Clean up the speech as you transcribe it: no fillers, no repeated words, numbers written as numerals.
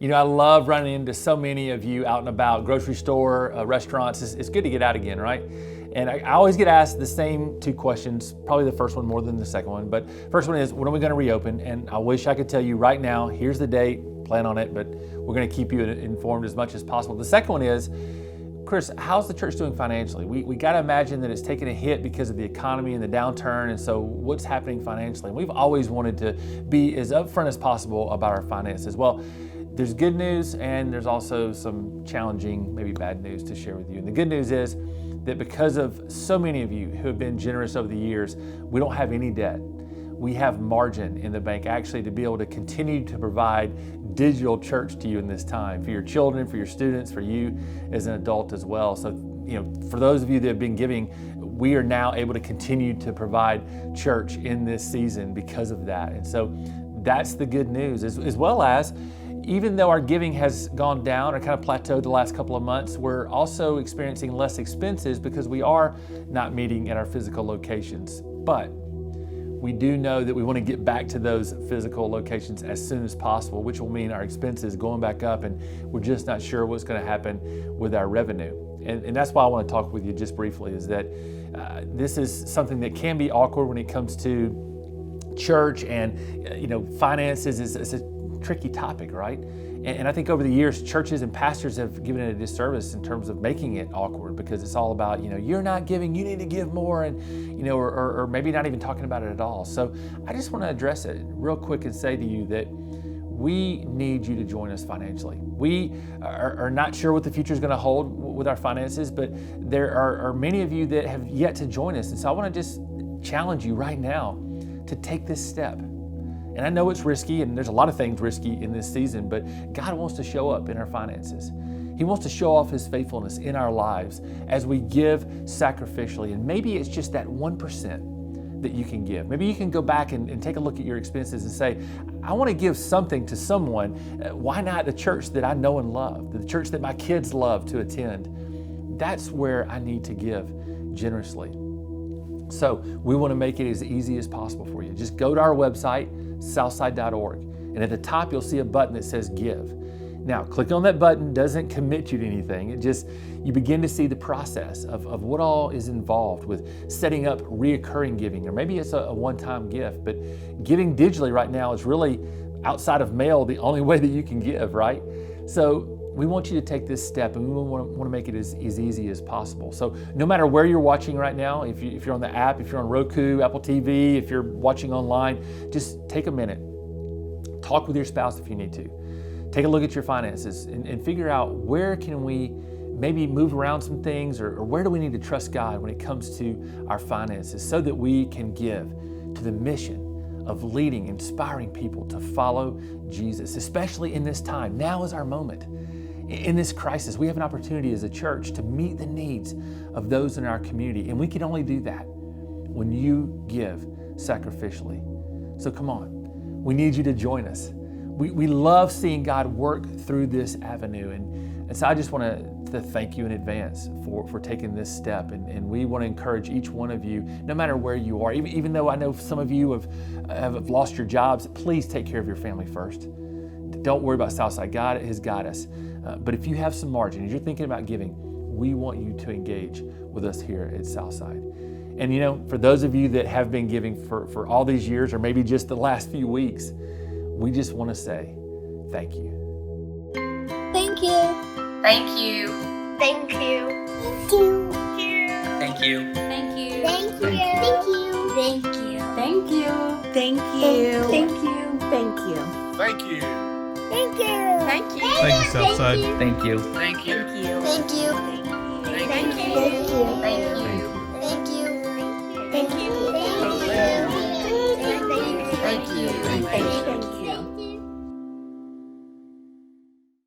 You know, I love running into so many of you out and about, grocery store, restaurants. It's good to get out again, right? And I always get asked the same two questions, probably the first one more than the second one. But first one is, when are we going to reopen? And I wish I could tell you right now, here's the date, plan on it, but we're going to keep you informed as much as possible. The second one is, Chris, how's the church doing financially? We got to imagine that it's taken a hit because of the economy and the downturn, and so what's happening financially? And we've always wanted to be as upfront as possible about our finances. Well, there's good news and there's also some challenging, maybe bad news to share with you. And the good news is that because of so many of you who have been generous over the years, we don't have any debt. We have margin in the bank actually to be able to continue to provide digital church to you in this time, for your children, for your students, for you as an adult as well. So, you know, for those of you that have been giving, we are now able to continue to provide church in this season because of that. And so that's the good news, as well as, even though our giving has gone down or kind of plateaued the last couple of months, we're also experiencing less expenses because we are not meeting at our physical locations. But we do know that we want to get back to those physical locations as soon as possible, which will mean our expenses going back up, and we're just not sure what's going to happen with our revenue. And that's why I want to talk with you just briefly, is that this is something that can be awkward when it comes to church, and finances is a tricky topic, right? And I think over the years, churches and pastors have given it a disservice in terms of making it awkward, because it's all about, you're not giving, you need to give more, and, or maybe not even talking about it at all. So I just want to address it real quick and say to you that we need you to join us financially. We are not sure what the future is going to hold with our finances, but there are many of you that have yet to join us. And so I want to just challenge you right now to take this step. And I know it's risky, and there's a lot of things risky in this season, but God wants to show up in our finances. He wants to show off His faithfulness in our lives as we give sacrificially. And maybe it's just that 1% that you can give. Maybe you can go back and take a look at your expenses and say, I want to give something to someone. Why not the church that I know and love, the church that my kids love to attend? That's where I need to give generously. So we want to make it as easy as possible for you. Just go to our website, southside.org, and at the top you'll see a button that says Give. Now, clicking on that button doesn't commit you to anything. You begin to see the process of what all is involved with setting up reoccurring giving, or maybe it's a one-time gift, but giving digitally right now is really, outside of mail, the only way that you can give, right? So we want you to take this step, and we want to make it as easy as possible. So no matter where you're watching right now, if you're on the app, if you're on Roku, Apple TV, if you're watching online, just take a minute. Talk with your spouse if you need to. Take a look at your finances and figure out, where can we maybe move around some things, or where do we need to trust God when it comes to our finances, so that we can give to the mission of leading, inspiring people to follow Jesus, especially in this time. Now is our moment. In this crisis, we have an opportunity as a church to meet the needs of those in our community, and we can only do that when you give sacrificially. So come on, we need you to join us. We love seeing God work through this avenue, and so I just want to thank you in advance for taking this step, and we want to encourage each one of you, no matter where you are, even though I know some of you have lost your jobs, please take care of your family first. Don't worry about Southside. God has got us. But if you have some margin, if you're thinking about giving, we want you to engage with us here at Southside. And for those of you that have been giving for all these years, or maybe just the last few weeks, we just want to say thank you. Thank you. Thank you. Thank you. Thank you. Thank you. Thank you. Thank you. Thank you. Thank you. Thank you. Thank you. Thank you. Thank you. Thank you. Thank you. Thank you, Southside. Thank you. Thank you. Thank you. Thank you. Thank you. Thank you. Thank you. Thank you. Thank you. Thank you.